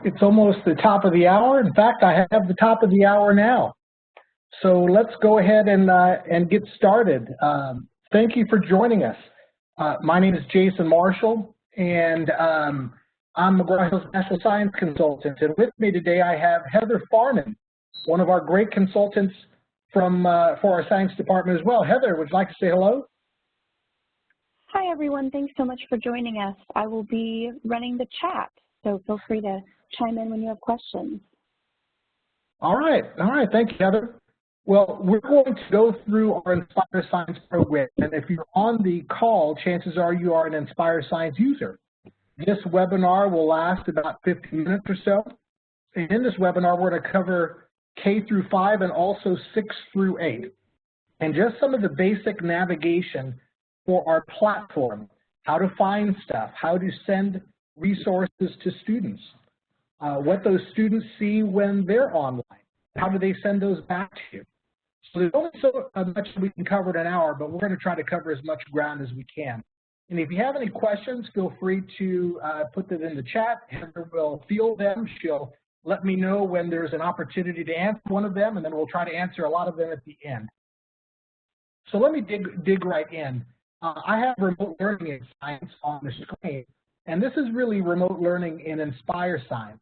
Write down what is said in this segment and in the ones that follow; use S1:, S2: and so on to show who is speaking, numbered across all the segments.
S1: It's almost the top of the hour. In fact, I have the top of the hour now. So let's go ahead and get started. Thank you for joining us. My name is Jason Marshall, and I'm McGraw-Hill's National Science Consultant. And with me today, I have Heather Farman, one of our great consultants from for our science department as well. Heather, would you like to say hello?
S2: Hi, everyone. Thanks so much for joining us. I will be running the chat, so feel free to chime in when you have questions.
S1: All right. Thank you, Heather. Well, we're going to go through our Inspire Science program, and if you're on the call, chances are you are an Inspire Science user. This webinar will last about 15 minutes or so. And in this webinar, we're going to cover K through 5 and also 6 through 8, and just some of the basic navigation for our platform, how to find stuff, how to send resources to students, what those students see when they're online, how do they send those back to you. So there's only so much we can cover in an hour, but we're going to try to cover as much ground as we can. And if you have any questions, feel free to put them in the chat. Heather will field them. She'll let me know when there's an opportunity to answer one of them, and then we'll try to answer a lot of them at the end. So let me dig right in. I have remote learning in science on the screen, and this is really remote learning in Inspire Science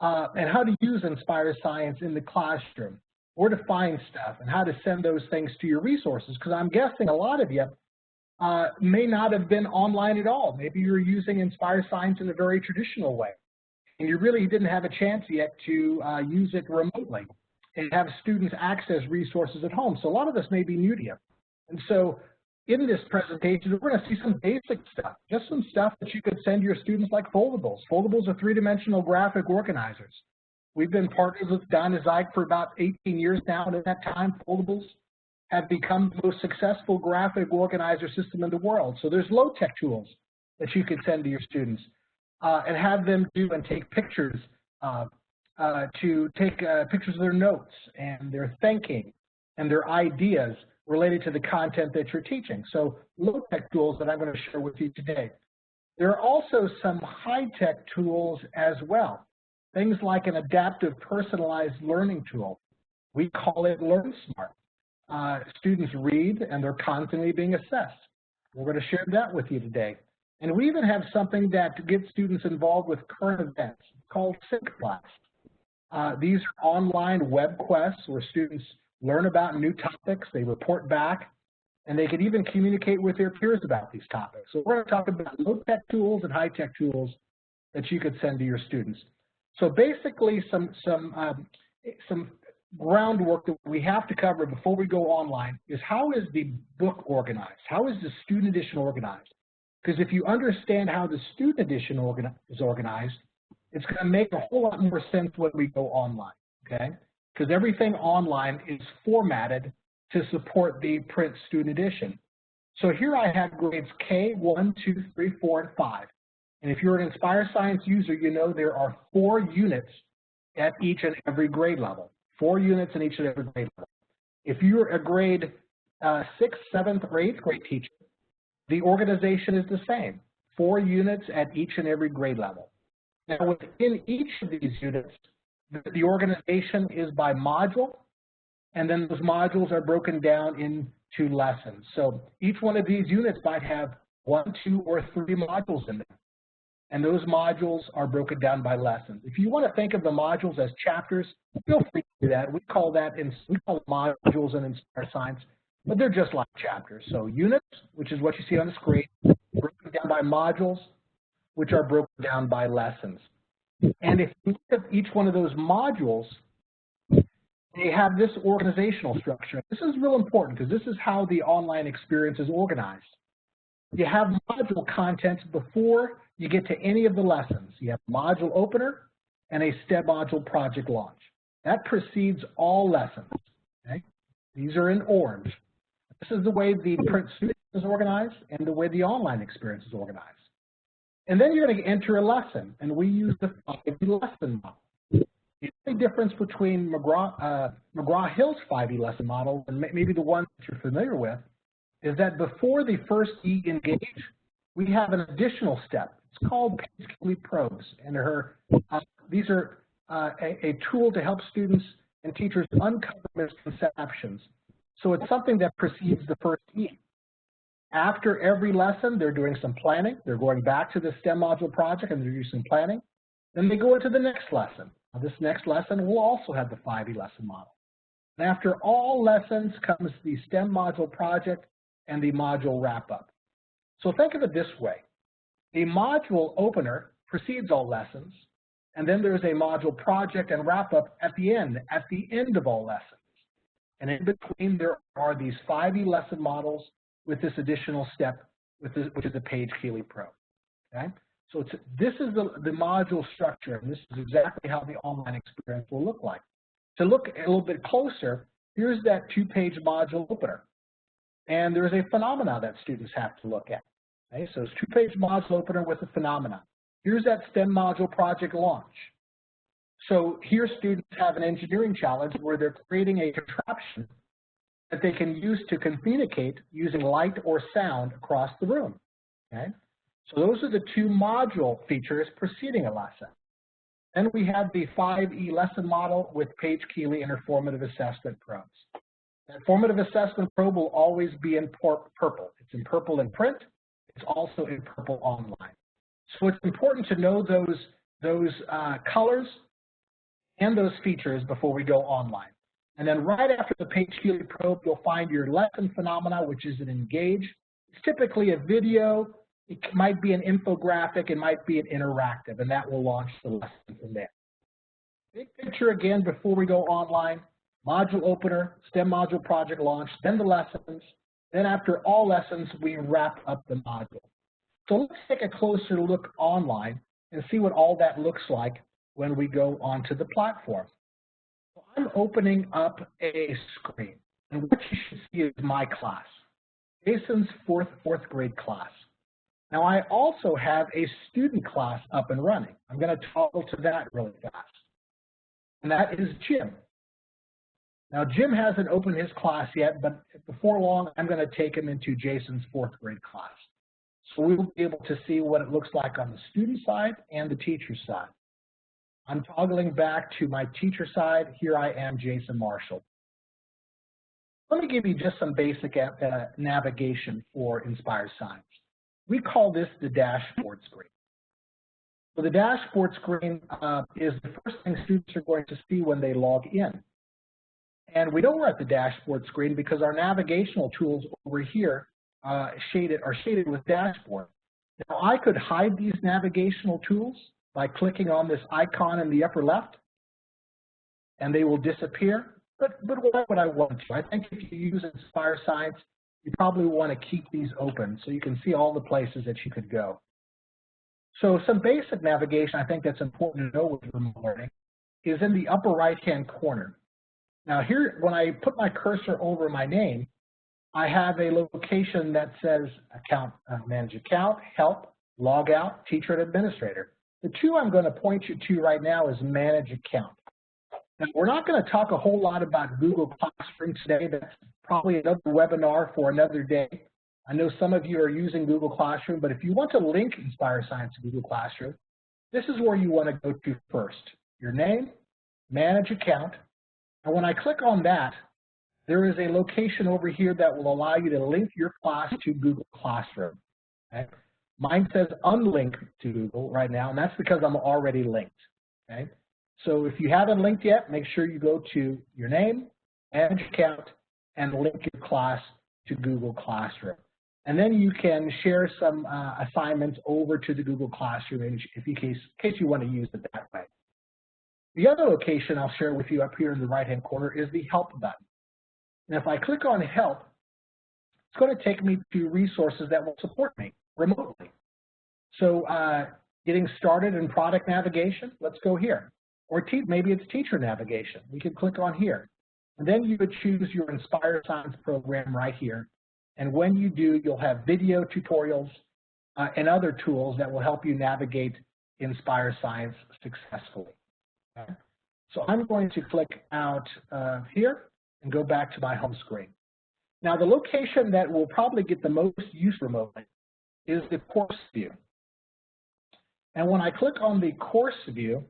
S1: and how to use Inspire Science in the classroom, where to find stuff, and how to send those things to your resources, because I'm guessing a lot of you may not have been online at all. Maybe you're using Inspire Science in a very traditional way, and you really didn't have a chance yet to use it remotely and have students access resources at home. So a lot of this may be new to you. And so in this presentation, we're going to see some basic stuff, just some stuff that you could send your students, like foldables. Foldables are three-dimensional graphic organizers. We've been partners with Dynazyke for about 18 years now, and at that time, foldables have become the most successful graphic organizer system in the world. So there's low-tech tools that you could send to your students and have them do and take pictures pictures of their notes and their thinking and their ideas related to the content that you're teaching. So low-tech tools that I'm going to share with you today. There are also some high-tech tools as well, things like an adaptive personalized learning tool. We call it LearnSmart. Students read and they're constantly being assessed. We're going to share that with you today. And we even have something that gets students involved with current events called SyncClass. These are online web quests where students learn about new topics, they report back, and they can even communicate with their peers about these topics. So we're going to talk about low-tech tools and high-tech tools that you could send to your students. So basically some groundwork that we have to cover before we go online is, how is the book organized? How is the student edition organized? Because if you understand how the student edition is organized, it's going to make a whole lot more sense when we go online, okay? Because everything online is formatted to support the print student edition. So here I have grades K, 1, 2, 3, 4, and 5. And if you're an Inspire Science user, you know there are 4 units at each and every grade level. 4 units in each and every grade level. If you're a grade 6th, 7th, or 8th grade teacher, the organization is the same. 4 units at each and every grade level. Now within each of these units, the organization is by module, and then those modules are broken down into lessons. So each one of these units might have 1, 2, or 3 modules in them, and those modules are broken down by lessons. If you want to think of the modules as chapters, feel free to do that. We call modules in Inspire Science, but they're just like chapters. So units, which is what you see on the screen, broken down by modules, which are broken down by lessons. And if you look at each one of those modules, they have this organizational structure. This is real important because this is how the online experience is organized. You have module contents before you get to any of the lessons. You have module opener and a STEM module project launch. That precedes all lessons. Okay? These are in orange. This is the way the print student is organized and the way the online experience is organized. And then you're going to enter a lesson, and we use the 5E lesson model. The only difference between McGraw-Hill's 5E lesson model and maybe the one that you're familiar with is that before the first E, engage, we have an additional step. It's called Page Keeley Probes, and these are a tool to help students and teachers uncover misconceptions. So it's something that precedes the first week. After every lesson, they're doing some planning. They're going back to the STEM module project and they're doing some planning. Then they go into the next lesson. Now, this next lesson will also have the 5E lesson model. And after all lessons comes the STEM module project and the module wrap-up. So think of it this way. The module opener precedes all lessons, and then there's a module project and wrap-up at the end of all lessons. And in between, there are these 5E lesson models with this additional step, which is a Page Keeley Probe. Okay? So this is the module structure, and this is exactly how the online experience will look like. To look a little bit closer, here's that 2-page module opener. And there's a phenomena that students have to look at. Okay? So it's 2-page module opener with a phenomena. Here's that STEM module project launch. So here students have an engineering challenge where they're creating a contraption that they can use to communicate using light or sound across the room. Okay? So those are the 2 module features preceding a lesson. Then we have the 5E lesson model with Page Keeley and her formative assessment probes. That formative assessment probe will always be in purple. It's in purple in print. It's also in purple online. So it's important to know those colors and those features before we go online. And then right after the Page Keeley probe, you'll find your lesson phenomena, which is an engage. It's typically a video. It might be an infographic. It might be an interactive, and that will launch the lesson from there. Big picture again before we go online. Module opener, STEM module project launch, then the lessons. Then after all lessons, we wrap up the module. So let's take a closer look online and see what all that looks like when we go onto the platform. So I'm opening up a screen, and what you should see is my class, Jason's fourth grade class. Now I also have a student class up and running. I'm going to toggle to that really fast. And that is Jim. Now Jim hasn't opened his class yet, but before long I'm going to take him into Jason's 4th grade class. So we will be able to see what it looks like on the student side and the teacher side. I'm toggling back to my teacher side. Here I am, Jason Marshall. Let me give you just some basic navigation for Inspire Science. We call this the dashboard screen. So the dashboard screen is the first thing students are going to see when they log in. And we know we're at the dashboard screen because our navigational tools over here are shaded with dashboard. Now I could hide these navigational tools by clicking on this icon in the upper left, and they will disappear. But why would I want to? I think if you use Inspire Science, you probably want to keep these open so you can see all the places that you could go. So some basic navigation I think that's important to know with remote learning is in the upper right-hand corner. Now here, when I put my cursor over my name, I have a location that says account, manage account, help, log out, teacher, and administrator. The 2 I'm going to point you to right now is manage account. Now, we're not going to talk a whole lot about Google Classroom today. That's probably another webinar for another day. I know some of you are using Google Classroom, but if you want to link Inspire Science to Google Classroom, this is where you want to go to first. Your name, manage account, and when I click on that, there is a location over here that will allow you to link your class to Google Classroom. Okay? Mine says unlink to Google right now, and that's because I'm already linked. Okay? So if you haven't linked yet, make sure you go to your name, manage account, and link your class to Google Classroom. And then you can share some assignments over to the Google Classroom in case you want to use it that way. The other location I'll share with you up here in the right-hand corner is the Help button. And if I click on Help, it's going to take me to resources that will support me remotely. So getting started in product navigation, let's go here. Or maybe it's teacher navigation. We can click on here. And then you would choose your Inspire Science program right here. And when you do, you'll have video tutorials and other tools that will help you navigate Inspire Science successfully. Okay? So I'm going to click out here and go back to my home screen. Now the location that will probably get the most use remotely is the course view. And when I click on the course view,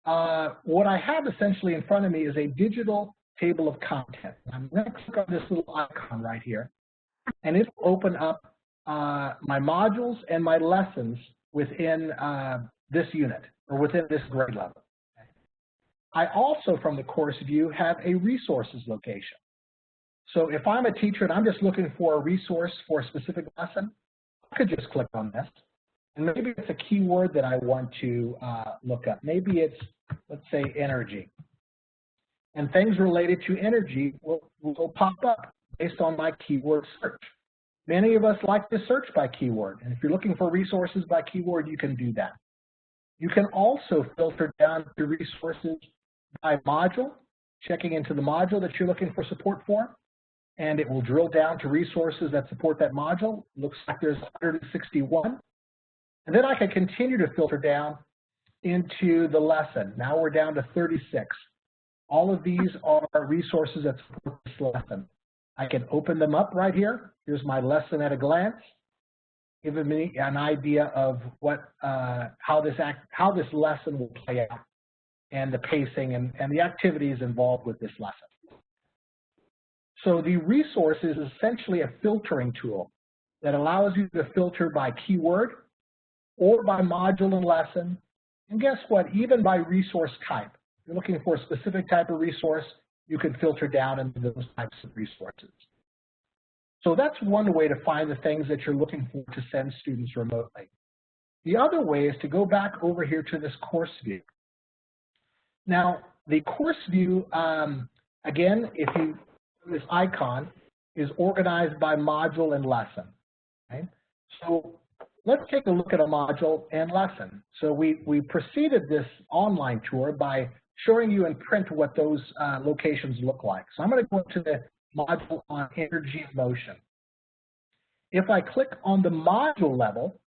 S1: what I have essentially in front of me is a digital table of content. I'm going to click on this little icon right here, and it will open up my modules and my lessons within this unit, or within this grade level. I also, from the course view, have a resources location. So if I'm a teacher and I'm just looking for a resource for a specific lesson, I could just click on this. And maybe it's a keyword that I want to look up. Maybe it's, let's say, energy. And things related to energy will pop up based on my keyword search. Many of us like to search by keyword. And if you're looking for resources by keyword, you can do that. You can also filter down to resources by module, checking into the module that you're looking for support for. And it will drill down to resources that support that module. Looks like there's 161. And then I can continue to filter down into the lesson. Now we're down to 36. All of these are resources that support this lesson. I can open them up right here. Here's my lesson at a glance, giving me an idea of what, how this lesson will play out, and the pacing and the activities involved with this lesson. So the resource is essentially a filtering tool that allows you to filter by keyword or by module and lesson, and guess what, even by resource type. If you're looking for a specific type of resource, you can filter down into those types of resources. So that's one way to find the things that you're looking for to send students remotely. The other way is to go back over here to this course view. Now, the course view, again, if you this icon is organized by module and lesson. Okay? So let's take a look at a module and lesson. So we preceded this online tour by showing you in print what those locations look like. So I'm going to go to the module on energy and motion. If I click on the module level,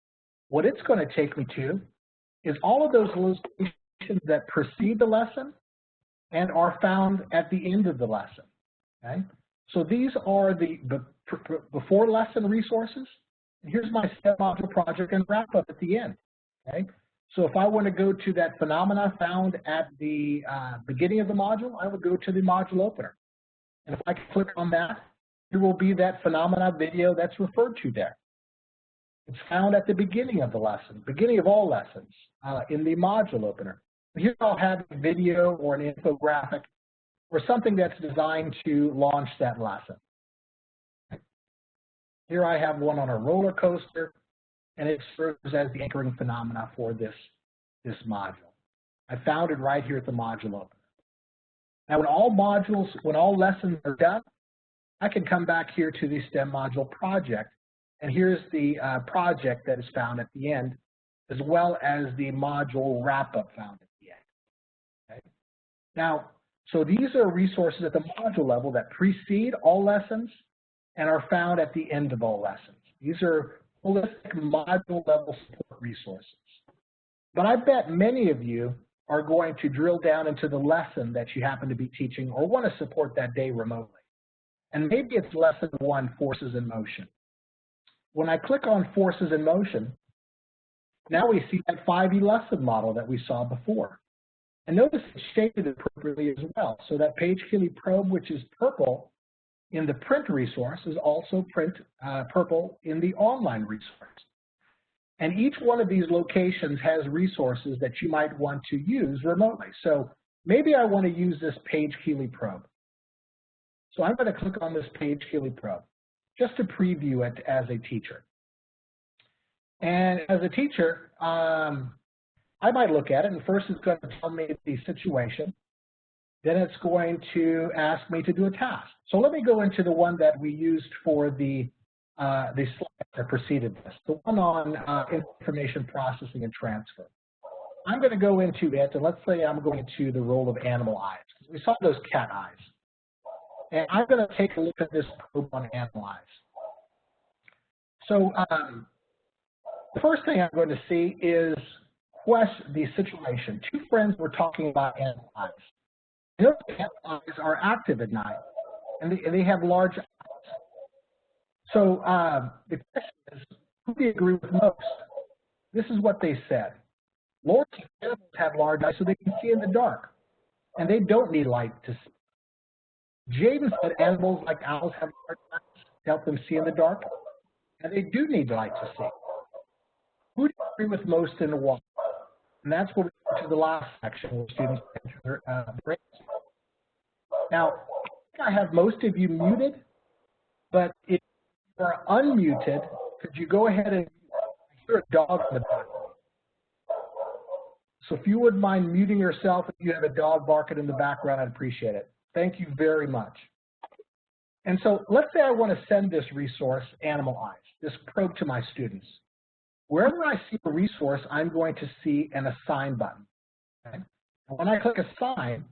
S1: what it's going to take me to is all of those locations that precede the lesson and are found at the end of the lesson. Okay? So these are the before lesson resources. And here's my STEM module project and wrap up at the end. Okay? So if I want to go to that phenomena found at the beginning of the module, I would go to the module opener. And if I click on that, there will be that phenomena video that's referred to there. It's found at the beginning of the lesson, beginning of all lessons, in the module opener. Here I'll have a video or an infographic or something that's designed to launch that lesson. Here I have one on a roller coaster, and it serves as the anchoring phenomena for this module. I found it right here at the module opener. Now when all lessons are done, I can come back here to the STEM module project, and here's the project that is found at the end, as well as the module wrap-up found at the end. Okay? Now, so these are resources at the module level that precede all lessons and are found at the end of all lessons. These are holistic module level support resources. But I bet many of you are going to drill down into the lesson that you happen to be teaching or want to support that day remotely. And maybe it's lesson 1, forces in motion. When I click on forces in motion, now we see that 5E lesson model that we saw before. And notice it's shaded appropriately as well. So that Page Keeley Probe, which is purple in the print resource, is also purple in the online resource. And each one of these locations has resources that you might want to use remotely. So maybe I want to use this Page Keeley Probe. So I'm going to click on this Page Keeley Probe just to preview it as a teacher. And as a teacher, I might look at it, and first it's going to tell me the situation. Then it's going to ask me to do a task. So let me go into the one that we used for the slides that preceded this, the one on information processing and transfer. I'm going to go into it, and let's say I'm going to the role of animal eyes. We saw those cat eyes. And I'm going to take a look at this probe on animal eyes. So the first thing I'm going to see is the situation. Two friends were talking about animal eyes. You know, animal eyes are active at night, and they have large eyes. So the question is, who do you agree with most? This is what they said. Lawrence animals have large eyes so they can see in the dark, and they don't need light to see. Jaden said animals like owls have large eyes to help them see in the dark, and they do need light to see. Who do you agree with most in the why? And that's where we go to the last section where students enter their answer. Now, I think I have most of you muted, but if you are unmuted, could you go ahead and I hear a dog in the background. So if you wouldn't mind muting yourself if you have a dog barking in the background, I'd appreciate it. Thank you very much. And so let's say I want to send this resource, Animal Eyes, this probe to my students. Wherever I see a resource, I'm going to see an Assign button. Okay? And when I click Assign,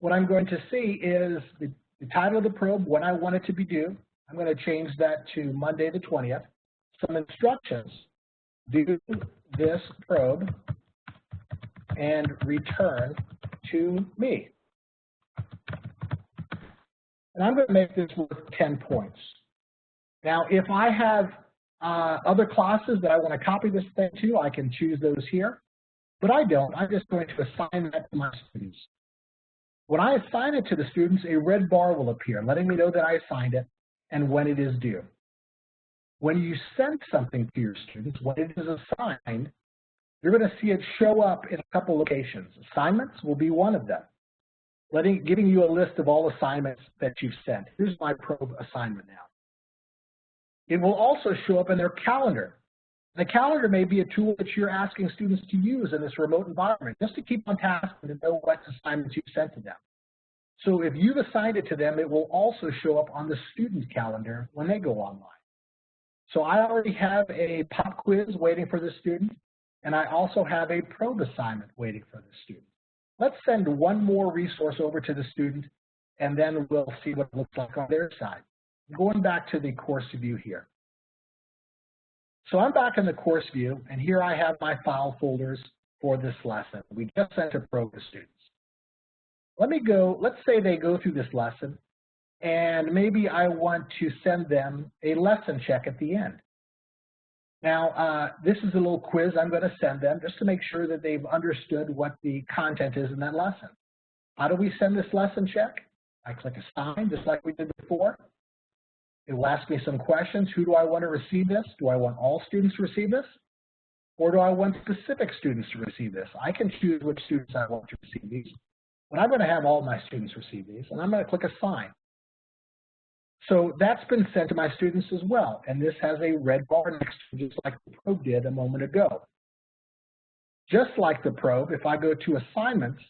S1: what I'm going to see is the title of the probe, what I want it to be due. I'm going to change that to Monday the 20th. Some instructions. Do this probe and return to me. And I'm going to make this worth 10 points. Now, if I have other classes that I want to copy this thing to, I can choose those here. But I don't. I'm just going to assign that to my students. When I assign it to the students, a red bar will appear, letting me know that I assigned it and when it is due. When you send something to your students, when it is assigned, you're going to see it show up in a couple locations. Assignments will be one of them, giving you a list of all assignments that you've sent. Here's my probe assignment now. It will also show up in their calendar. The calendar may be a tool that you're asking students to use in this remote environment, just to keep on task and to know what assignments you've sent to them. So if you've assigned it to them, it will also show up on the student calendar when they go online. So I already have a pop quiz waiting for the student, and I also have a probe assignment waiting for the student. Let's send one more resource over to the student, and then we'll see what it looks like on their side. Going back to the course view here. So I'm back in the course view, and here I have my file folders for this lesson. We just sent a probe to students. Let's say they go through this lesson, and maybe I want to send them a lesson check at the end. Now, this is a little quiz I'm going to send them just to make sure that they've understood what the content is in that lesson. How do we send this lesson check? I click Assign, just like we did before. It will ask me some questions. Who do I want to receive this? Do I want all students to receive this? Or do I want specific students to receive this? I can choose which students I want to receive these. But I'm going to have all my students receive these, and I'm going to click Assign. So that's been sent to my students as well, and this has a red bar next to it, just like the probe did a moment ago. Just like the probe, if I go to Assignments,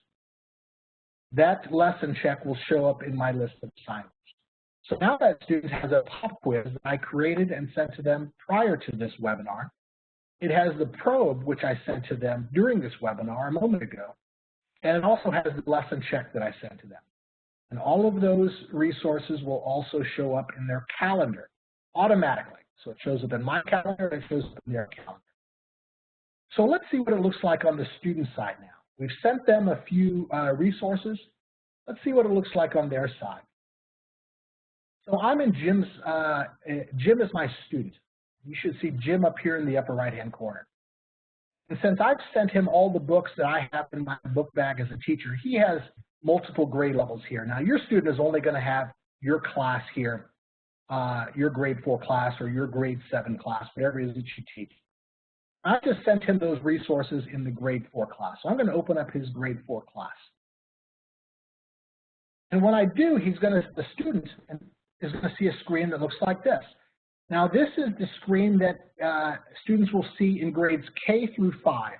S1: that lesson check will show up in my list of assignments. So now that student has a pop quiz that I created and sent to them prior to this webinar. It has the probe, which I sent to them during this webinar a moment ago, and it also has the lesson check that I sent to them. And all of those resources will also show up in their calendar automatically. So it shows up in my calendar, and it shows up in their calendar. So let's see what it looks like on the student side now. We've sent them a few resources. Let's see what it looks like on their side. So I'm in Jim's, Jim is my student. You should see Jim up here in the upper right-hand corner. And since I've sent him all the books that I have in my book bag as a teacher, he has multiple grade levels here. Now, your student is only going to have your class here, your grade 4 class or your grade 7 class, whatever it is that you teach. I just sent him those resources in the grade 4 class. So I'm going to open up his grade 4 class. And when I do, the student is going to see a screen that looks like this. Now, this is the screen that students will see in grades K through 5.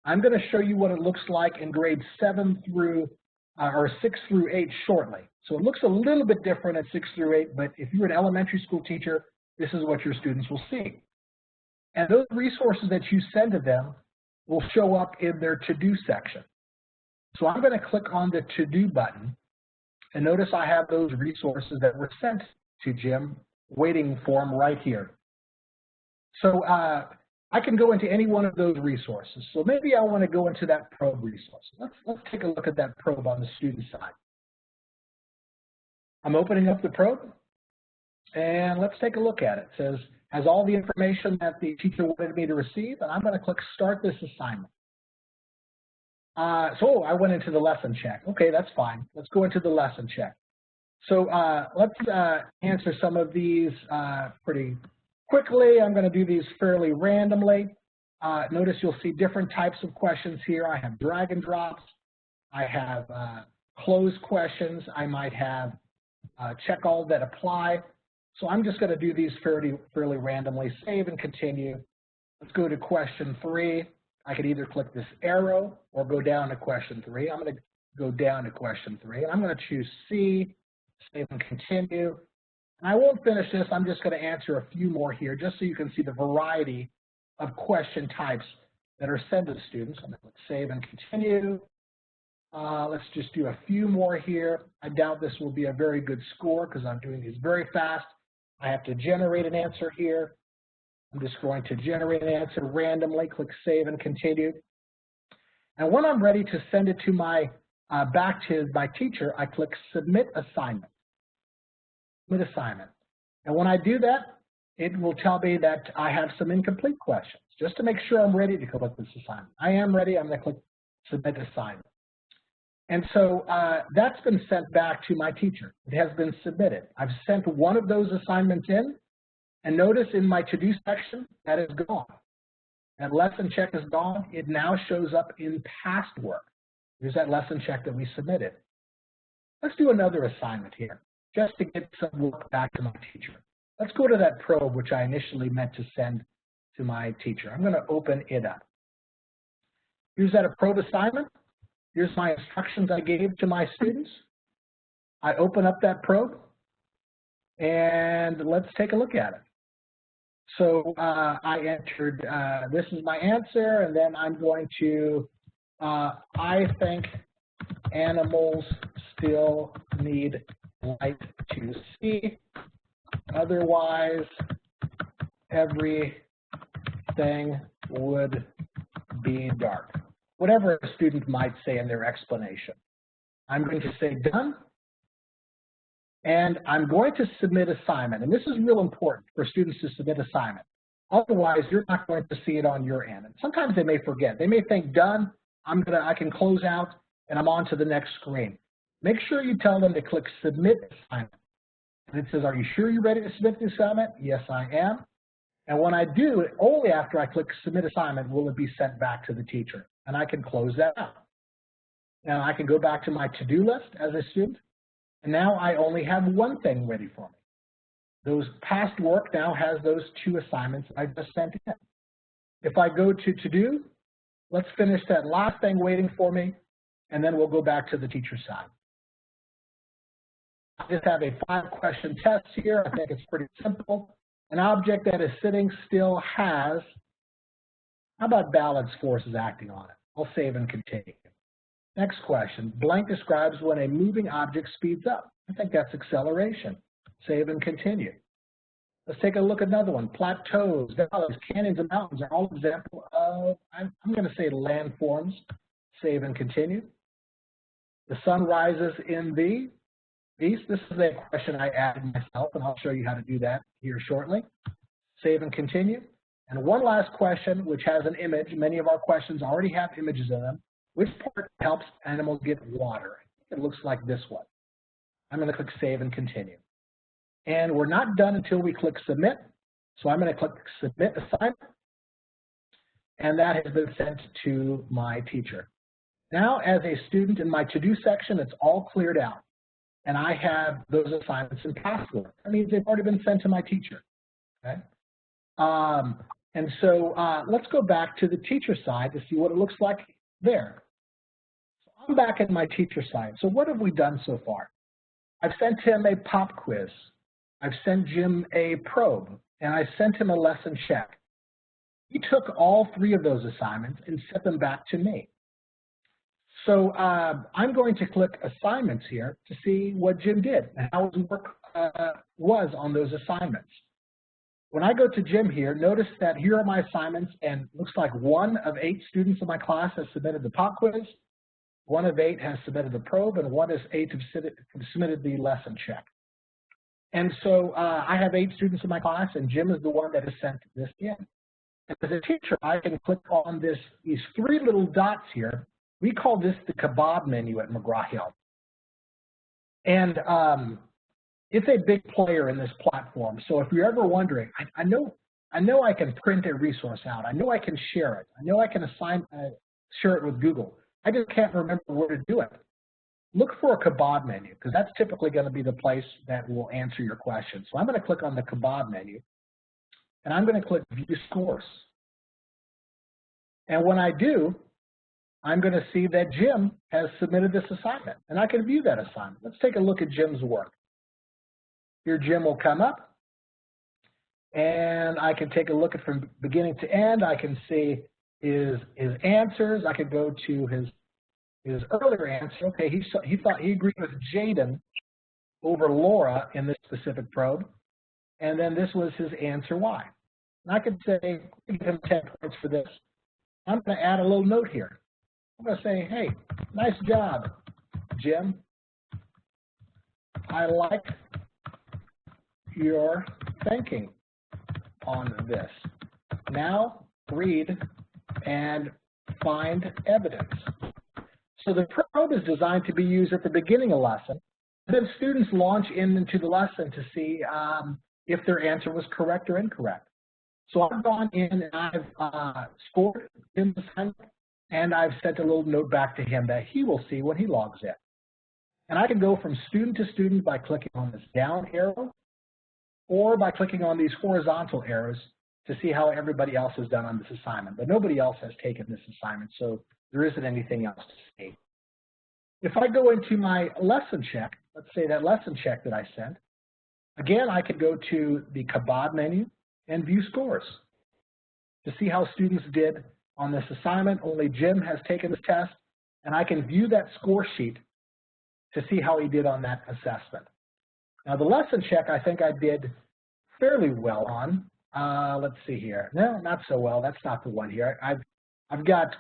S1: I'm going to show you what it looks like in grades 7 through, or 6 through 8 shortly. So it looks a little bit different at 6 through 8, but if you're an elementary school teacher, this is what your students will see. And those resources that you send to them will show up in their to-do section. So I'm going to click on the to-do button, and notice I have those resources that were sent to Jim waiting for him right here. So I can go into any one of those resources. So maybe I want to go into that probe resource. Let's take a look at that probe on the student side. I'm opening up the probe, and let's take a look at it. It says, has all the information that the teacher wanted me to receive, and I'm going to click Start this assignment. So I went into the lesson check. Okay, that's fine. Let's go into the lesson check. So let's answer some of these pretty quickly. I'm going to do these fairly randomly. Notice you'll see different types of questions here. I have drag and drops. I have closed questions. I might have check all that apply. So I'm just going to do these fairly randomly. Save and continue. Let's go to question 3. I could either click this arrow or go down to question 3. I'm going to go down to question 3, and I'm going to choose C, save and continue. And I won't finish this. I'm just going to answer a few more here just so you can see the variety of question types that are sent to the students. I'm going to click save and continue. Let's just do a few more here. I doubt this will be a very good score because I'm doing these very fast. I have to generate an answer here. I'm just going to generate an answer randomly, click save and continue. And when I'm ready to send it to my back to my teacher, I click submit assignment. Submit assignment. And when I do that, it will tell me that I have some incomplete questions. Just to make sure I'm ready to collect this assignment. I am ready. I'm going to click submit assignment. And so that's been sent back to my teacher. It has been submitted. I've sent one of those assignments in. And notice in my to-do section, that is gone. That lesson check is gone. It now shows up in past work. Here's that lesson check that we submitted. Let's do another assignment here, just to get some work back to my teacher. Let's go to that probe, which I initially meant to send to my teacher. I'm going to open it up. Here's that a probe assignment. Here's my instructions I gave to my students. I open up that probe, and let's take a look at it. So I entered, this is my answer, and then I'm going to, I think animals still need light to see, otherwise everything would be dark. Whatever a student might say in their explanation. I'm going to say done. And I'm going to submit assignment. And this is real important for students to submit assignment. Otherwise, you're not going to see it on your end. And sometimes they may forget. They may think, done, I can close out, and I'm on to the next screen. Make sure you tell them to click submit assignment. And it says, are you sure you're ready to submit the assignment? Yes, I am. And when I do, only after I click submit assignment will it be sent back to the teacher. And I can close that out. Now I can go back to my to-do list as a student. And now I only have one thing ready for me. Those past work now has those 2 assignments I just sent in. If I go to do, let's finish that last thing waiting for me, and then we'll go back to the teacher side. I just have a 5-question test here. I think it's pretty simple. An object that is sitting still has, how about balance forces acting on it? I'll save and continue. Next question, blank describes when a moving object speeds up. I think that's acceleration. Save and continue. Let's take a look at another one. Plateaus, valleys, canyons, and mountains are all examples of, I'm going to say landforms. Save and continue. The sun rises in the east. This is a question I added myself, and I'll show you how to do that here shortly. Save and continue. And one last question, which has an image. Many of our questions already have images in them. Which part helps animals get water? It looks like this one. I'm going to click Save and Continue. And we're not done until we click Submit. So I'm going to click Submit Assignment. And that has been sent to my teacher. Now, as a student in my to-do section, it's all cleared out. And I have those assignments in past work. That means they've already been sent to my teacher. Okay? And so let's go back to the teacher side to see what it looks like there. I'm back at my teacher side. So what have we done so far? I've sent him a pop quiz. I've sent Jim a probe, and I sent him a lesson check. He took all 3 of those assignments and sent them back to me. So I'm going to click assignments here to see what Jim did and how his work was on those assignments. When I go to Jim here, notice that here are my assignments, and it looks like 1 of 8 students in my class has submitted the pop quiz. 1 of 8 has submitted the probe, and 1 of 8 have submitted the lesson check. And so I have 8 students in my class, and Jim is the one that has sent this in. And as a teacher, I can click on these 3 little dots here. We call this the kebab menu at McGraw-Hill. And it's a big player in this platform. So if you're ever wondering, I know I can print a resource out. I know I can share it. I know I can share it with Google. I just can't remember where to do it. Look for a kebab menu, because that's typically going to be the place that will answer your question. So I'm going to click on the kebab menu, and I'm going to click View Scores. And when I do, I'm going to see that Jim has submitted this assignment, and I can view that assignment. Let's take a look at Jim's work. Here Jim will come up, and I can take a look at from beginning to end. I can see his answers. I could go to his earlier answer. Okay, he thought he agreed with Jaden over Laura in this specific probe, and then this was his answer why. And I could say, give him 10 points for this. I'm going to add a little note here. I'm going to say, hey, nice job, Jim. I like your thinking on this. Now read and find evidence. So the probe is designed to be used at the beginning of the lesson. Then students launch into the lesson to see if their answer was correct or incorrect. So I've gone in and I've scored Jim's assignment, and I've sent a little note back to him that he will see when he logs in. And I can go from student to student by clicking on this down arrow, or by clicking on these horizontal arrows to see how everybody else has done on this assignment. But nobody else has taken this assignment, so there isn't anything else to see. If I go into my lesson check, let's say that lesson check that I sent, again, I could go to the kebab menu and view scores to see how students did on this assignment. Only Jim has taken this test, and I can view that score sheet to see how he did on that assessment. Now, the lesson check, I think I did fairly well on. Let's see here. No, not so well. That's not the one here. I've got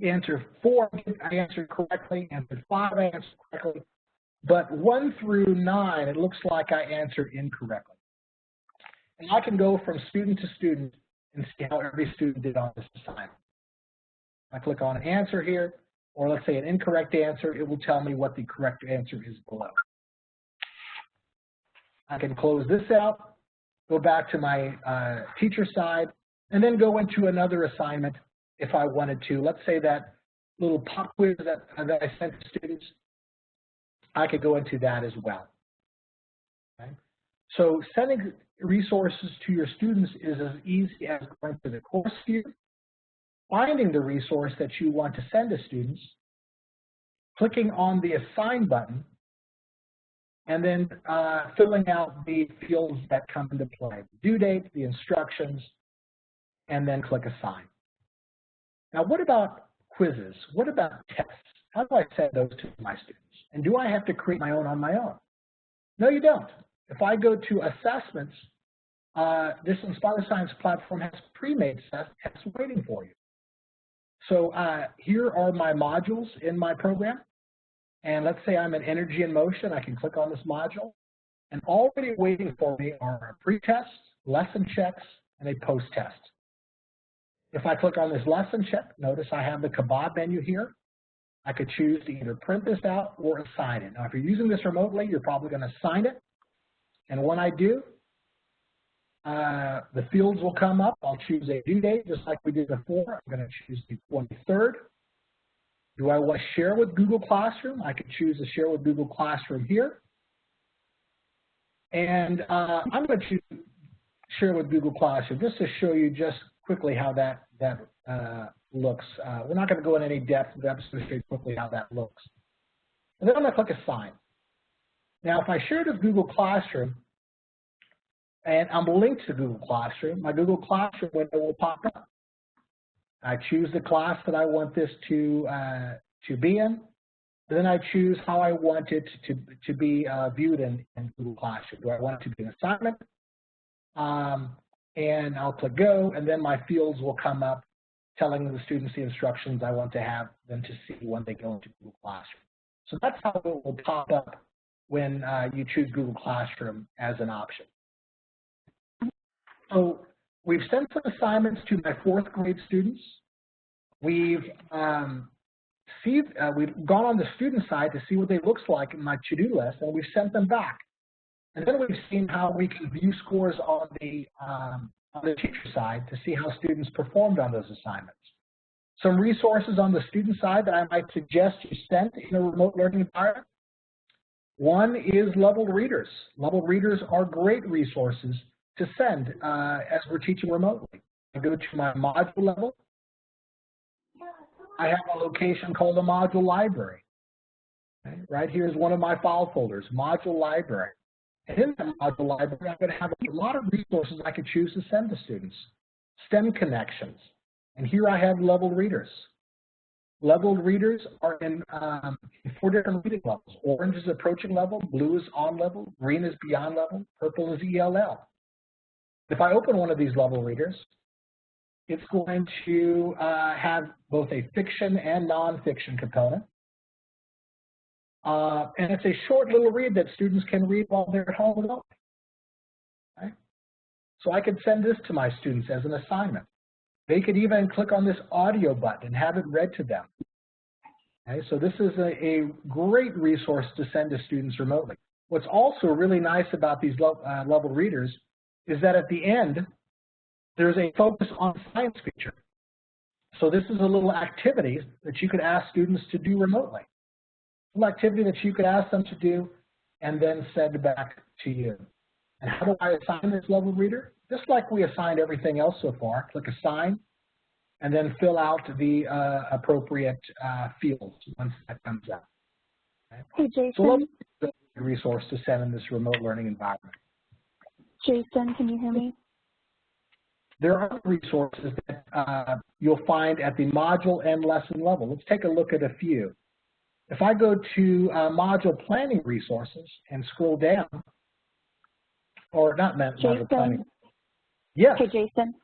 S1: answer 4, I answered correctly. Answer 5, I answered correctly. But 1 through 9, it looks like I answered incorrectly. And I can go from student to student and see how every student did on this assignment. I click on an answer here, or let's say an incorrect answer, it will tell me what the correct answer is below. I can close this out, go back to my teacher side, and then go into another assignment if I wanted to. Let's say that little pop quiz that I sent to students, I could go into that as well. Okay? So sending resources to your students is as easy as going to the course view, finding the resource that you want to send to students, clicking on the Assign button, and then filling out the fields that come into play, the due date, the instructions, and then click Assign. Now, what about quizzes? What about tests? How do I send those to my students? And do I have to create my own on my own? No, you don't. If I go to Assessments, this Inspire Science platform has pre-made tests waiting for you. So here are my modules in my program. And let's say I'm in Energy and Motion. I can click on this module. And already waiting for me are a pre-test, lesson checks, and a post-test. If I click on this lesson check, notice I have the kebab menu here. I could choose to either print this out or assign it. Now, if you're using this remotely, you're probably going to assign it. And when I do, the fields will come up. I'll choose a due date, just like we did before. I'm going to choose the 23rd. Do I want to share with Google Classroom? I could choose to share with Google Classroom here. And I'm going to choose share with Google Classroom just to show you just quickly how that looks. We're not going to go in any depth, but I'm just going to show you quickly how that looks. And then I'm going to click Assign. Now, if I share it with Google Classroom, and I'm linked to Google Classroom, my Google Classroom window will pop up. I choose the class that I want this to be in. Then I choose how I want it to be viewed in Google Classroom. Do I want it to be an assignment? And I'll click Go, and then my fields will come up telling the students the instructions I want to have them to see when they go into Google Classroom. So that's how it will pop up when you choose Google Classroom as an option. So we've sent some assignments to my 4th grade students. We've gone on the student side to see what they looks like in my to-do list, and we've sent them back. And then we've seen how we can view scores on the teacher side to see how students performed on those assignments. Some resources on the student side that I might suggest you send in a remote learning environment. One is leveled readers. Leveled readers are great resources to send as we're teaching remotely. I go to my module level. I have a location called a module library. Okay? Right here is one of my file folders, module library. And in that module library, I'm going to have a lot of resources I could choose to send to students. STEM connections. And here I have leveled readers. Leveled readers are in 4 different reading levels. Orange is approaching level, blue is on level, green is beyond level, purple is ELL. If I open one of these level readers, it's going to have both a fiction and nonfiction component. And it's a short little read that students can read while they're at home alone. Okay? So I could send this to my students as an assignment. They could even click on this audio button and have it read to them. Okay? So this is a great resource to send to students remotely. What's also really nice about these level readers is that at the end, there's a focus on science feature. So this is a little activity that you could ask students to do remotely. A little activity that you could ask them to do and then send back to you. And how do I assign this level reader? Just like we assigned everything else so far, click Assign, and then fill out the appropriate fields once that comes out. Okay?
S2: Hey, Jason.
S1: So that's a resource to send in this remote learning environment.
S2: Jason, can you hear me?
S1: There are resources that you'll find at the module and lesson level. Let's take a look at a few. If I go to module planning resources and scroll down, or not module planning. Yes.
S2: Hey, Jason.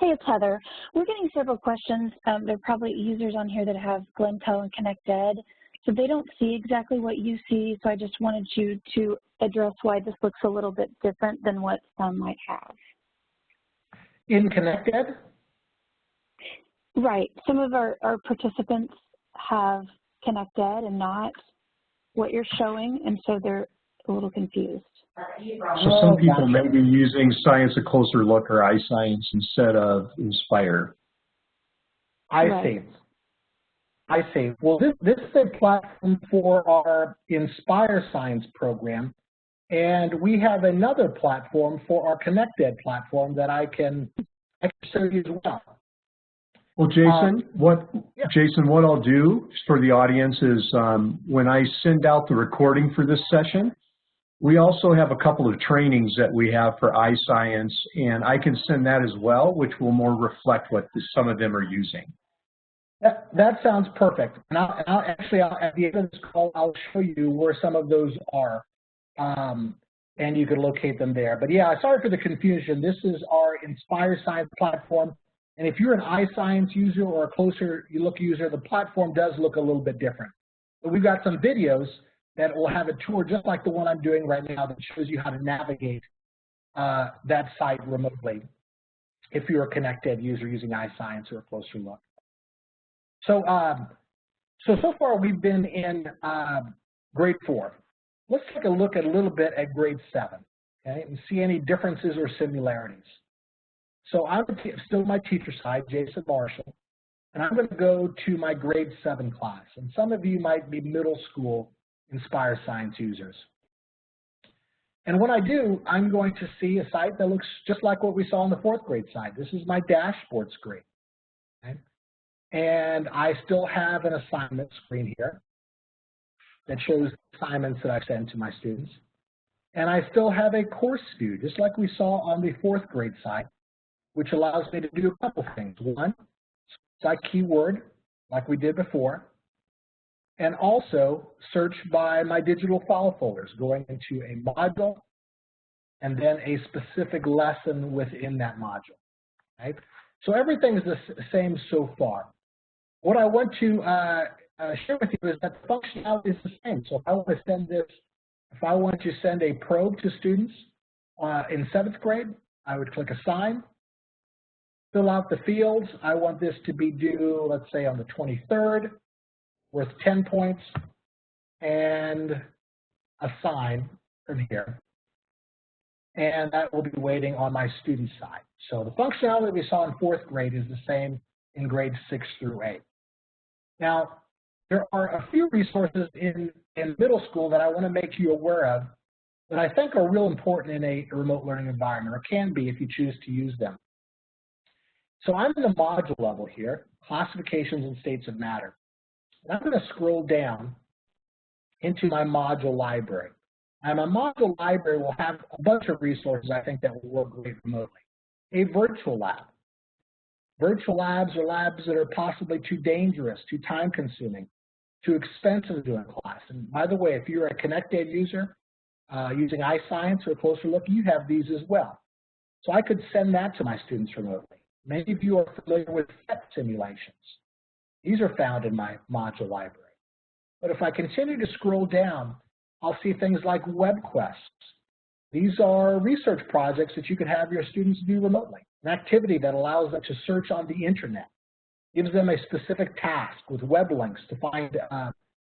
S2: Hey, it's Heather. We're getting several questions. There are probably users on here that have Glentel and ConnectEd, so they don't see exactly what you see, so I just wanted you to address why this looks a little bit different than what some might have.
S1: In ConnectEd?
S2: Right. Some of our participants have ConnectEd and not what you're showing, and so they're a little confused.
S3: So some people may be using Science a Closer Look or iScience instead of Inspire.
S1: I see. Well, this is a platform for our Inspire Science program, and we have another platform for our ConnectEd platform that I can show you as well.
S3: Well, Jason, what I'll do for the audience is when I send out the recording for this session, we also have a couple of trainings that we have for iScience, and I can send that as well, which will more reflect what some of them are using.
S1: That sounds perfect. And actually, at the end of this call, I'll show you where some of those are, and you can locate them there. But yeah, sorry for the confusion. This is our Inspire Science platform. And if you're an iScience user or a Closer Look user, the platform does look a little bit different. But we've got some videos that will have a tour just like the one I'm doing right now that shows you how to navigate that site remotely if you're a ConnectEd user using iScience or a Closer Look. So, so far we've been in grade 4. Let's take a look at a little bit at grade 7, okay, and see any differences or similarities. So I'm still my teacher side, Jason Marshall, and I'm going to go to my grade 7 class. And some of you might be middle school Inspire Science users. And when I do, I'm going to see a site that looks just like what we saw on the 4th grade side. This is my dashboard screen. Okay? And I still have an assignment screen here that shows assignments that I've sent to my students. And I still have a course view, just like we saw on the 4th grade side, which allows me to do a couple things. One, cite keyword, like we did before, and also search by my digital file folders, going into a module and then a specific lesson within that module. Right? So everything is the same so far. What I want to share with you is that the functionality is the same. So if I want to send this If I want to send a probe to students in 7th grade, I would click Assign, fill out the fields. I want this to be due, let's say, on the 23rd, worth 10 points, and Assign from here. And that will be waiting on my student side. So the functionality we saw in 4th grade is the same in grades 6 through 8. Now, there are a few resources in middle school that I want to make you aware of that I think are real important in a remote learning environment, or can be if you choose to use them. So I'm in the module level here, classifications and states of matter. And I'm going to scroll down into my module library. And my module library will have a bunch of resources I think that will work great remotely. A virtual lab. Virtual labs are labs that are possibly too dangerous, too time-consuming, too expensive to do in class. And by the way, if you're a ConnectEd user using iScience or a Closer Look, you have these as well. So I could send that to my students remotely. Many of you are familiar with PhET simulations. These are found in my module library. But if I continue to scroll down, I'll see things like WebQuests. These are research projects that you could have your students do remotely. An activity that allows them to search on the internet, gives them a specific task with web links to find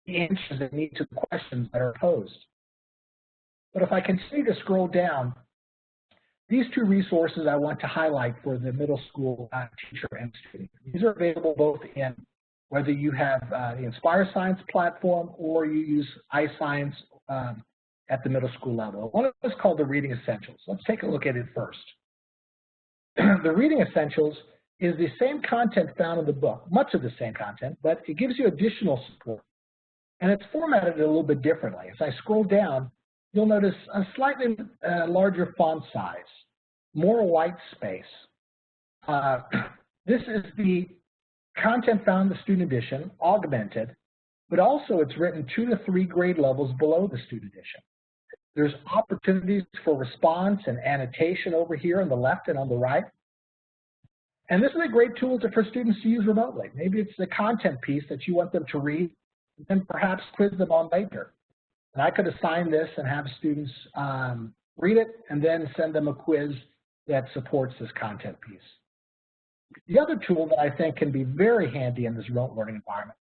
S1: the answers they need to the questions that are posed. But if I continue to scroll down, these two resources I want to highlight for the middle school teacher and student. These are available both in whether you have the Inspire Science platform or you use iScience at the middle school level. One of them is called the Reading Essentials. Let's take a look at it first. The Reading Essentials is the same content found in the book, much of the same content, but it gives you additional support. And it's formatted a little bit differently. As I scroll down, you'll notice a slightly larger font size, more white space. This is the content found in the student edition, augmented, but also it's written 2 to 3 grade levels below the student edition. There's opportunities for response and annotation over here on the left and on the right. And this is a great tool for students to use remotely. Maybe it's the content piece that you want them to read and perhaps quiz them on later. And I could assign this and have students read it and then send them a quiz that supports this content piece. The other tool that I think can be very handy in this remote learning environment,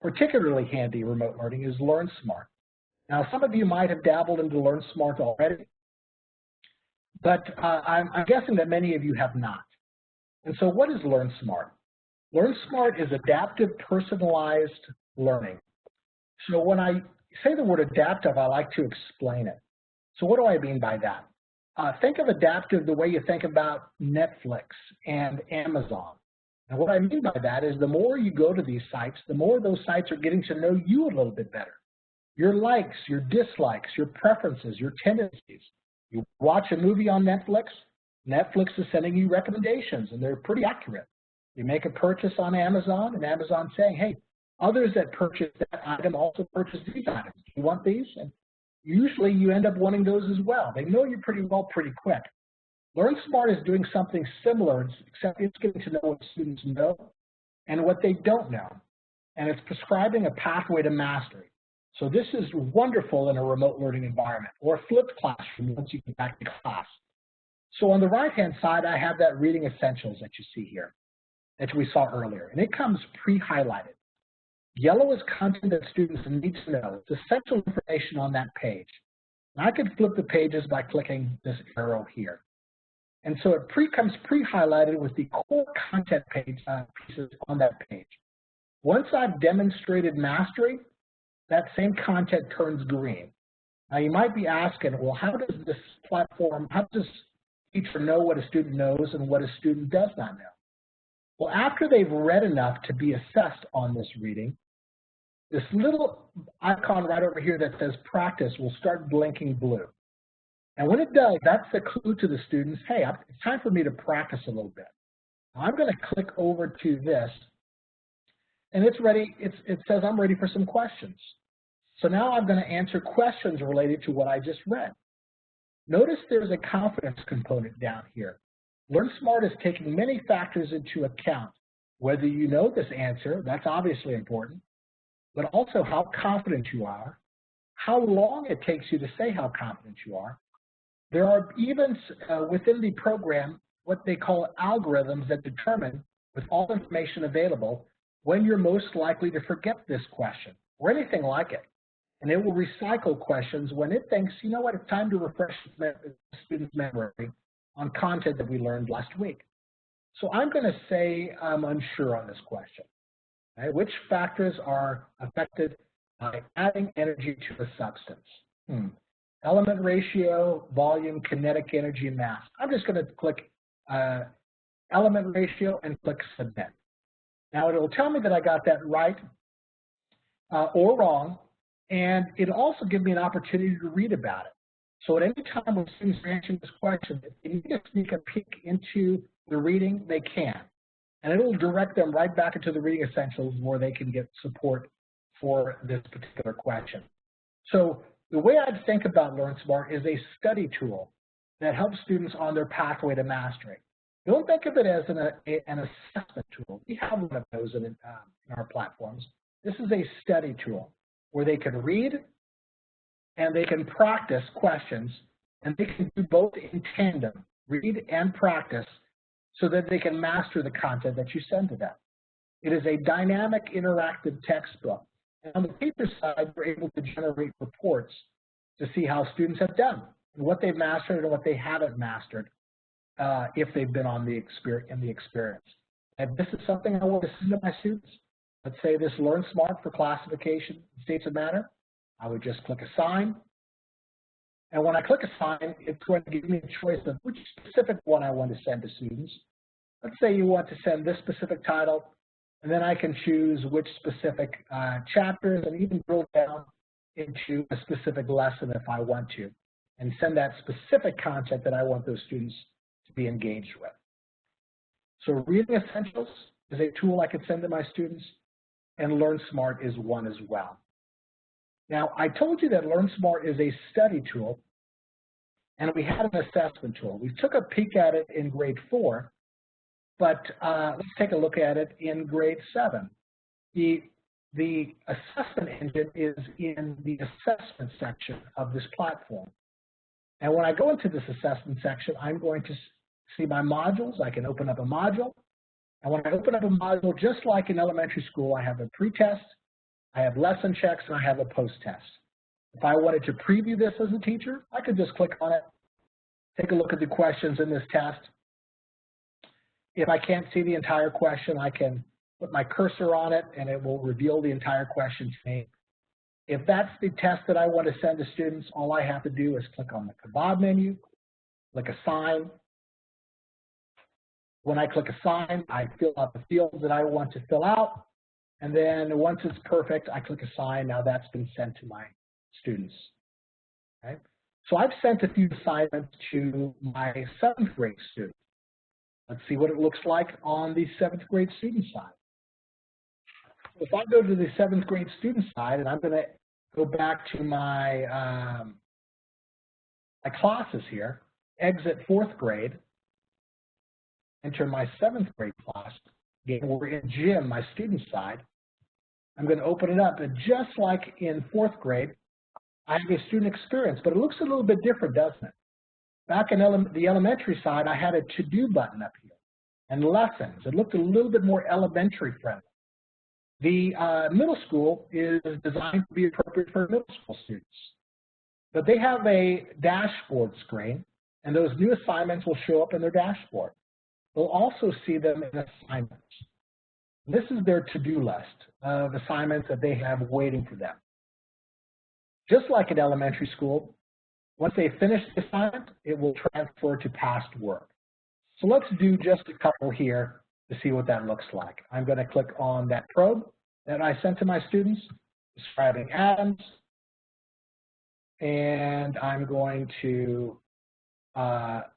S1: particularly handy in remote learning, is LearnSmart. Now, some of you might have dabbled into LearnSmart already, but I'm guessing that many of you have not. And so what is LearnSmart? LearnSmart is adaptive personalized learning. So when I say the word adaptive, I like to explain it. So what do I mean by that? Think of adaptive the way you think about Netflix and Amazon. And what I mean by that is the more you go to these sites, the more those sites are getting to know you a little bit better. Your likes, your dislikes, your preferences, your tendencies. You watch a movie on Netflix, Netflix is sending you recommendations, and they're pretty accurate. You make a purchase on Amazon, and Amazon's saying, hey, others that purchase that item also purchase these items. Do you want these? And usually you end up wanting those as well. They know you pretty well pretty quick. LearnSmart is doing something similar, except it's getting to know what students know and what they don't know. And it's prescribing a pathway to mastery. So this is wonderful in a remote learning environment or a flipped classroom once you get back to class. So on the right-hand side, I have that Reading Essentials that you see here, that we saw earlier. And it comes pre-highlighted. Yellow is content that students need to know. It's essential information on that page. And I could flip the pages by clicking this arrow here. And so it comes pre-highlighted with the core content pieces on that page. Once I've demonstrated mastery, that same content turns green. Now you might be asking, well, how does this platform, how does teacher know what a student knows and what a student does not know? Well, after they've read enough to be assessed on this reading, this little icon right over here that says practice will start blinking blue. And when it does, that's the clue to the students, hey, it's time for me to practice a little bit. Now I'm going to click over to this, and it's ready. It says I'm ready for some questions. So now I'm going to answer questions related to what I just read. Notice there's a confidence component down here. LearnSmart is taking many factors into account. Whether you know this answer, that's obviously important, but also how confident you are, how long it takes you to say how confident you are. There are even within the program what they call algorithms that determine, with all information available, when you're most likely to forget this question or anything like it. And it will recycle questions when it thinks, you know what, it's time to refresh the student's memory on content that we learned last week. So I'm going to say I'm unsure on this question. Okay? Which factors are affected by adding energy to a substance? Element ratio, volume, kinetic energy, and mass. I'm just going to click element ratio and click submit. Now it will tell me that I got that right or wrong, and it'll also give me an opportunity to read about it. So at any time when students are answering this question, if they need to sneak a peek into the reading, they can. And it will direct them right back into the reading essentials where they can get support for this particular question. So the way I'd think about LearnSmart is a study tool that helps students on their pathway to mastery. Don't think of it as an assessment tool. We have one of those in our platforms. This is a study tool where they can read and they can practice questions, and they can do both in tandem, read and practice, so that they can master the content that you send to them. It is a dynamic, interactive textbook. And on the paper side, we're able to generate reports to see how students have done, and what they've mastered and what they haven't mastered if they've been on the experience. And this is something I want to send to my students. Let's say this LearnSmart for classification states of matter. I would just click assign. And when I click assign, it's going to give me a choice of which specific one I want to send to students. Let's say you want to send this specific title, and then I can choose which specific chapters and even drill down into a specific lesson if I want to, and send that specific content that I want those students to be engaged with. So Reading Essentials is a tool I could send to my students, and LearnSmart is one as well. Now, I told you that LearnSmart is a study tool, and we had an assessment tool. We took a peek at it in grade 4, but let's take a look at it in grade 7. The assessment engine is in the assessment section of this platform. And when I go into this assessment section, I'm going to see my modules. I can open up a module. And when I open up a module, just like in elementary school, I have a pre-test, I have lesson checks, and I have a post-test. If I wanted to preview this as a teacher, I could just click on it, take a look at the questions in this test. If I can't see the entire question, I can put my cursor on it, and it will reveal the entire question to me. If that's the test that I want to send to students, all I have to do is click on the kebab menu, click Assign. When I click Assign, I fill out the fields that I want to fill out. And then once it's perfect, I click Assign. Now that's been sent to my students. Okay? So I've sent a few assignments to my 7th grade students. Let's see what it looks like on the 7th grade student side. If I go to the 7th grade student side, and I'm going to go back to my, my classes here, exit 4th grade, enter my 7th grade class. Again, we're in gym, my student side. I'm going to open it up, and just like in 4th grade, I have a student experience, but it looks a little bit different, doesn't it? Back in the elementary side, I had a to-do button up here, and lessons. It looked a little bit more elementary friendly. The middle school is designed to be appropriate for middle school students. But they have a dashboard screen, and those new assignments will show up in their dashboard. They'll also see them in assignments. This is their to-do list of assignments that they have waiting for them. Just like in elementary school, once they finish the assignment, it will transfer to past work. So let's do just a couple here to see what that looks like. I'm going to click on that probe that I sent to my students, describing atoms, and I'm going to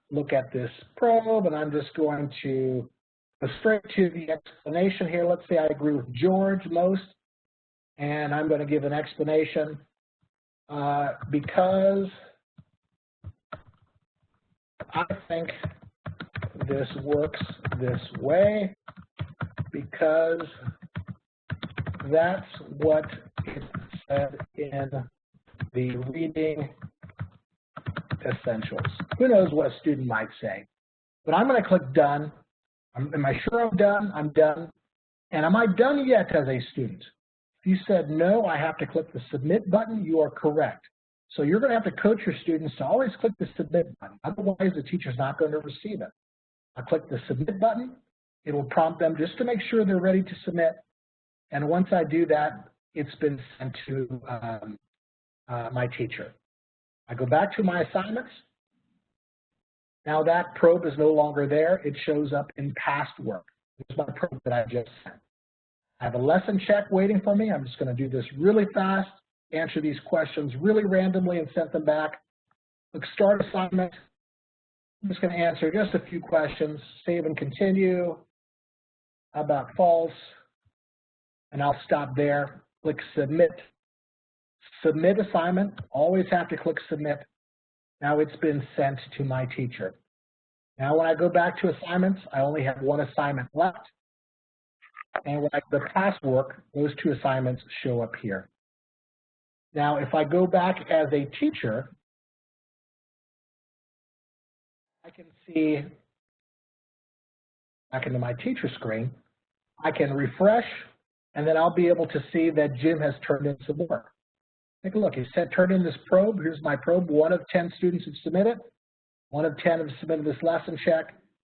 S1: look at this probe, and I'm just going to go straight to the explanation here. Let's say I agree with George most, and I'm going to give an explanation because I think this works this way, because that's what it said in the reading essentials. Who knows what a student might say? But I'm going to click done. Am I sure I'm done? I'm done. And am I done yet as a student? If you said no, I have to click the submit button. You are correct. So you're going to have to coach your students to always click the submit button. Otherwise, the teacher's not going to receive it. I click the submit button. It will prompt them just to make sure they're ready to submit. And once I do that, it's been sent to my teacher. I go back to my assignments. Now that probe is no longer there. It shows up in past work. It's my probe that I just sent. I have a lesson check waiting for me. I'm just going to do this really fast, answer these questions really randomly and send them back. Click Start Assignment. I'm just going to answer just a few questions. Save and continue. How about false? And I'll stop there. Click Submit. Submit assignment. Always have to click Submit. Now it's been sent to my teacher. Now when I go back to assignments, I only have one assignment left. And when I go to past work, those two assignments show up here. Now if I go back as a teacher, I can see back into my teacher screen, I can refresh, and then I'll be able to see that Jim has turned in some work. Take a look. He said, turn in this probe. Here's my probe. 1 of 10 students have submitted. 1 of 10 have submitted this lesson check.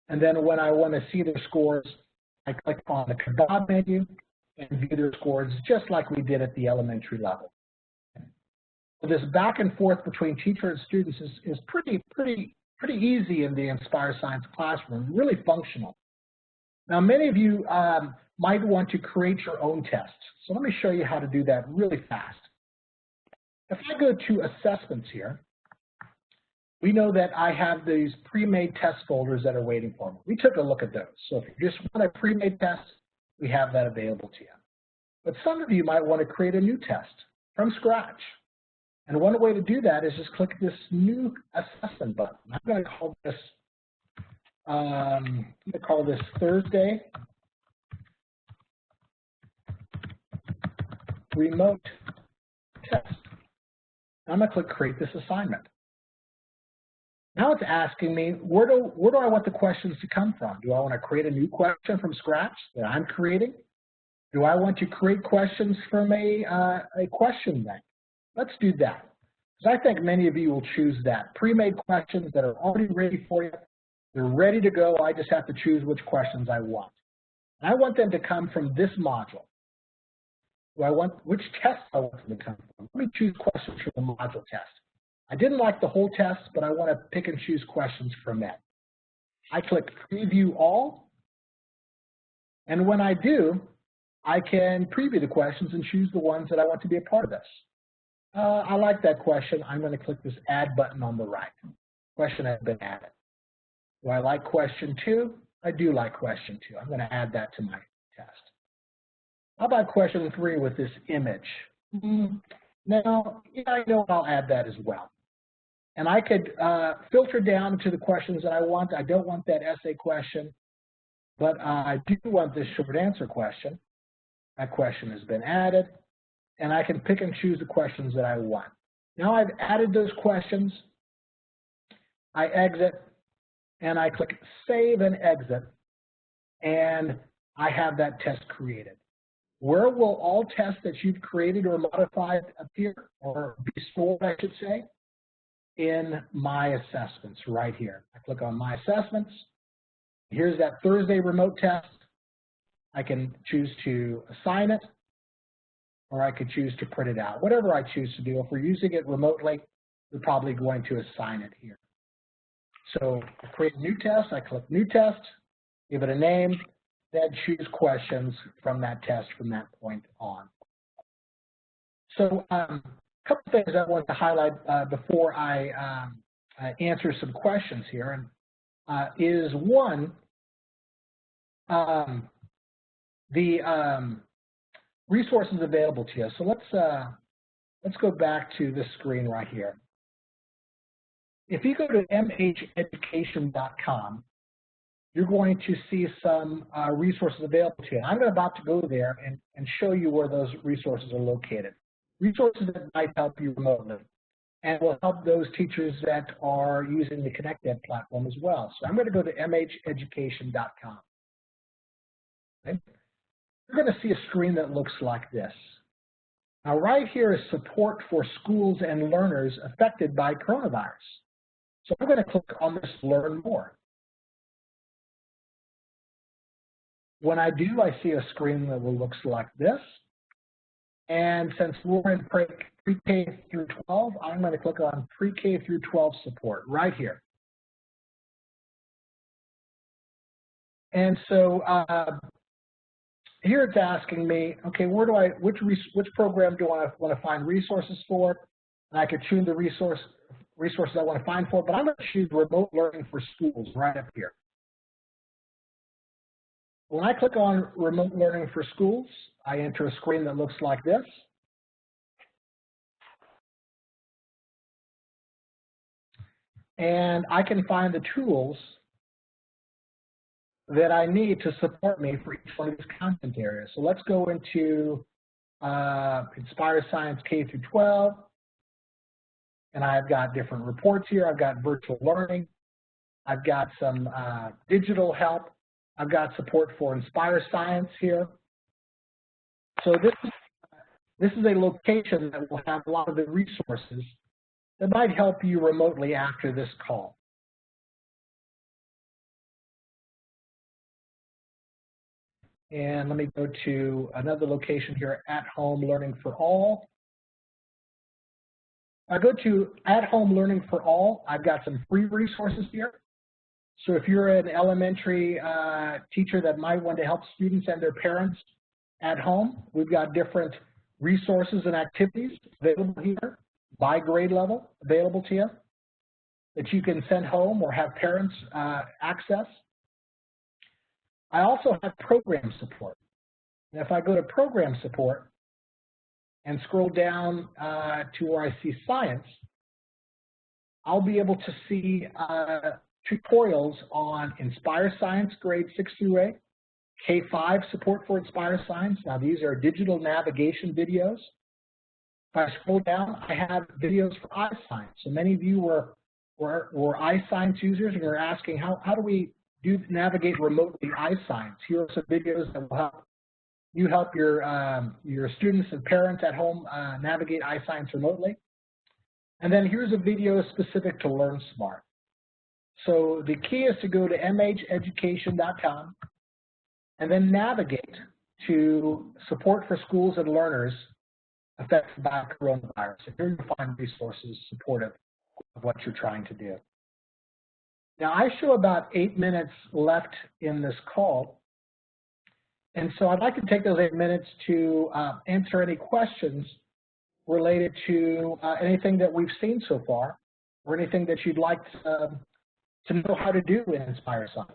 S1: And then when I want to see their scores, I click on the kebab menu and view their scores just like we did at the elementary level. So this back and forth between teacher and students is pretty easy in the Inspire Science classroom, really functional. Now, many of you might want to create your own tests. So let me show you how to do that really fast. If I go to assessments here, we know that I have these pre-made test folders that are waiting for me. We took a look at those. So if you just want a pre-made test, we have that available to you. But some of you might want to create a new test from scratch. And one way to do that is just click this new assessment button. I'm going to call this, Thursday Remote Test. I'm going to click Create this assignment. Now it's asking me, where do I want the questions to come from? Do I want to create a new question from scratch that I'm creating? Do I want to create questions from a question bank? Let's do that. Because I think many of you will choose that. Pre-made questions that are already ready for you. They're ready to go. I just have to choose which questions I want. And I want them to come from this module. Which test I want them to come from? Let me choose questions from the module test. I didn't like the whole test, but I want to pick and choose questions from that. I click Preview All. And when I do, I can preview the questions and choose the ones that I want to be a part of this. I like that question. I'm going to click this Add button on the right. Question has been added. Do I like question 2? I do like question 2. I'm going to add that to my test. How about question 3 with this image? Now, I know I'll add that as well. And I could filter down to the questions that I want. I don't want that essay question, but I do want this short answer question. That question has been added. And I can pick and choose the questions that I want. Now I've added those questions. I exit, and I click Save and Exit, and I have that test created. Where will all tests that you've created or modified appear, or be stored, I should say? In My Assessments right here. I click on My Assessments. Here's that Thursday remote test. I can choose to assign it, or I could choose to print it out. Whatever I choose to do. If we're using it remotely, we're probably going to assign it here. So I create a new test. I click New Test, give it a name, then choose questions from that test from that point on. So a couple things I want to highlight before I answer some questions here, and is one, the resources available to you. So let's go back to this screen right here. If you go to mheducation.com, you're going to see some resources available to you. I'm about to go there and show you where those resources are located. resources that might help you remotely and will help those teachers that are using the ConnectEd platform as well. So I'm going to go to mheducation.com. Okay. You're going to see a screen that looks like this. Now, right here is support for schools and learners affected by coronavirus. So I'm going to click on this Learn More. When I do, I see a screen that will look like this. And since we're in pre-K through 12, I'm going to click on pre-K through 12 support right here. And so here it's asking me, okay, which program do I want to find resources for? And I could choose the resources I want to find for, but I'm going to choose remote learning for schools right up here. When I click on remote learning for schools, I enter a screen that looks like this. And I can find the tools that I need to support me for each one of these content areas. So let's go into Inspire Science K through 12. And I've got different reports here. I've got virtual learning. I've got some digital help. I've got support for Inspire Science here. So this is a location that will have a lot of the resources that might help you remotely after this call. And let me go to another location here, At Home Learning for All. I go to At Home Learning for All. I've got some free resources here. So if you're an elementary teacher that might want to help students and their parents at home, we've got different resources and activities available here by grade level available to you that you can send home or have parents access. I also have program support. And if I go to program support and scroll down to where I see science, I'll be able to see tutorials on Inspire Science grade 6 through 8, K-5 support for Inspire Science. Now these are digital navigation videos. If I scroll down, I have videos for iScience. So many of you were iScience users and you're asking how do we navigate remotely iScience? Here are some videos that will help your students and parents at home navigate iScience remotely. And then here's a video specific to LearnSmart. So the key is to go to mheducation.com and then navigate to support for schools and learners affected by coronavirus. And here you'll find resources supportive of what you're trying to do. Now I show about 8 minutes left in this call. And so I'd like to take those 8 minutes to answer any questions related to anything that we've seen so far or anything that you'd like to know how to do in Inspire Science.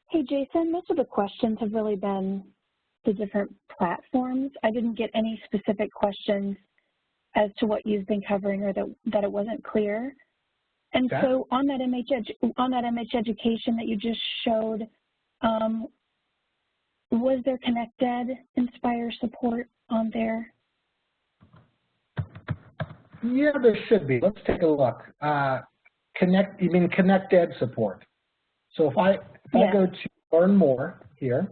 S2: Hey, Jason, most of the questions have really been the different platforms. I didn't get any specific questions as to what you've been covering or that it wasn't clear. And okay. So on that MH education that you just showed, was there ConnectEd Inspire support on there?
S1: Yeah, there should be. Let's take a look. You mean ConnectEd support? So if I go to Learn More here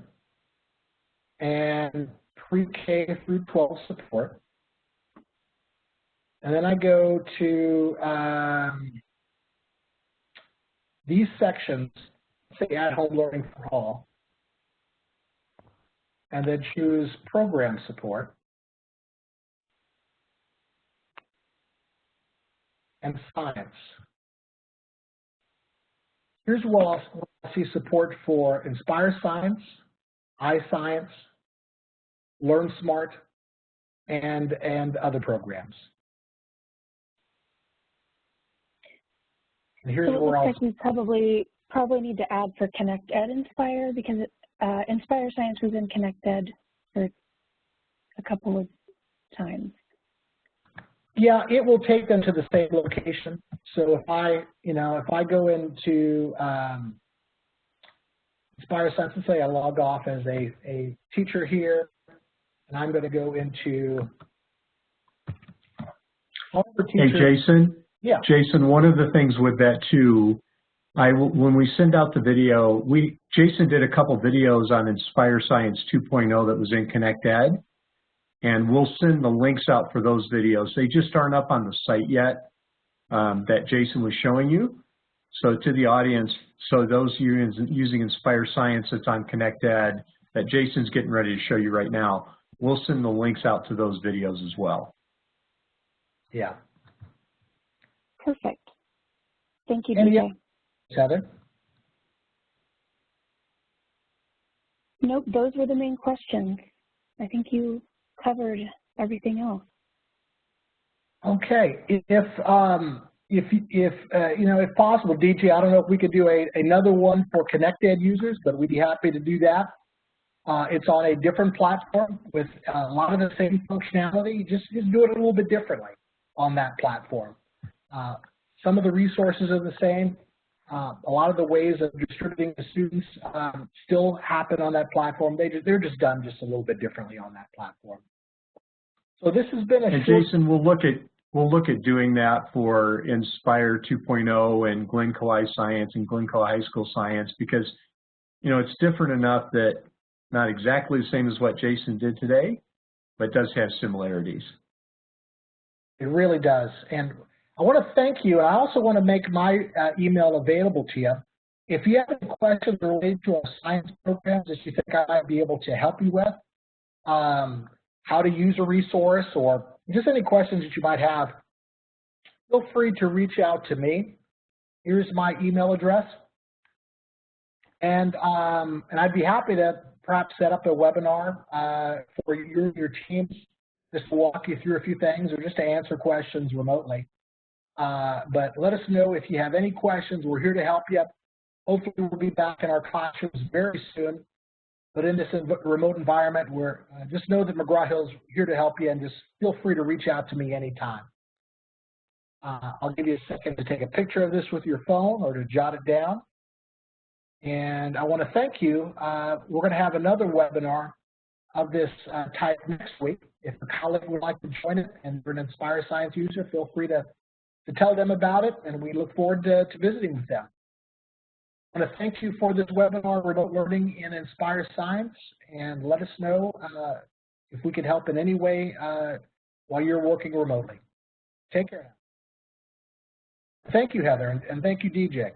S1: and pre-K through 12 support, and then I go to these sections, say At Home Learning for All, and then choose Program Support, and Science. Here's where I'll see support for Inspire Science, iScience, LearnSmart, and other programs. And here's
S2: so it
S1: where
S2: looks like we probably need to add for ConnectEd Inspire because Inspire Science was in ConnectEd for a couple of times.
S1: Yeah, it will take them to the same location. So if I go into Inspire Science, let's say I log off as a teacher here, And I'm going to go into
S3: Hey, Jason.
S1: Yeah.
S3: Jason, one of the things with that too, when we send out the video, Jason did a couple videos on Inspire Science 2.0 that was in Connect Ed, and we'll send the links out for those videos. They just aren't up on the site yet that Jason was showing you. So to the audience, so those using Inspire Science that's on Connect Ed that Jason's getting ready to show you right now, we'll send the links out to those videos as well.
S1: Yeah.
S2: Perfect. Thank you, DJ.
S1: Heather?
S2: Nope, those were the main questions. I think you covered everything else.
S1: Okay. If possible, DJ, I don't know if we could do another one for Connect Ed users, but we'd be happy to do that. It's on a different platform with a lot of the same functionality. Just do it a little bit differently on that platform. Some of the resources are the same. A lot of the ways of distributing to students still happen on that platform. They're just done just a little bit differently on that platform. So this has been a short...
S3: Jason, we'll look at doing that for Inspire 2.0 and Glencoe Science and Glencoe High School Science, because it's different enough that not exactly the same as what Jason did today, but does have similarities.
S1: It really does. And I want to thank you. I also want to make my email available to you. If you have any questions related to our science programs that you think I might be able to help you with, how to use a resource, or just any questions that you might have, feel free to reach out to me. Here's my email address. And I'd be happy to perhaps set up a webinar for you and your teams, just to walk you through a few things or just to answer questions remotely. But let us know if you have any questions. We're here to help you. Hopefully we'll be back in our classrooms very soon. But in this remote environment, just know that McGraw-Hill is here to help you, and just feel free to reach out to me anytime. I'll give you a second to take a picture of this with your phone or to jot it down. And I want to thank you. We're going to have another webinar of this type next week. If a colleague would like to join it and you're an Inspire Science user, feel free to tell them about it, and we look forward to visiting with them. I want to thank you for this webinar, Remote Learning in Inspire Science, and let us know if we can help in any way while you're working remotely. Take care. Thank you, Heather, and thank you, DJ.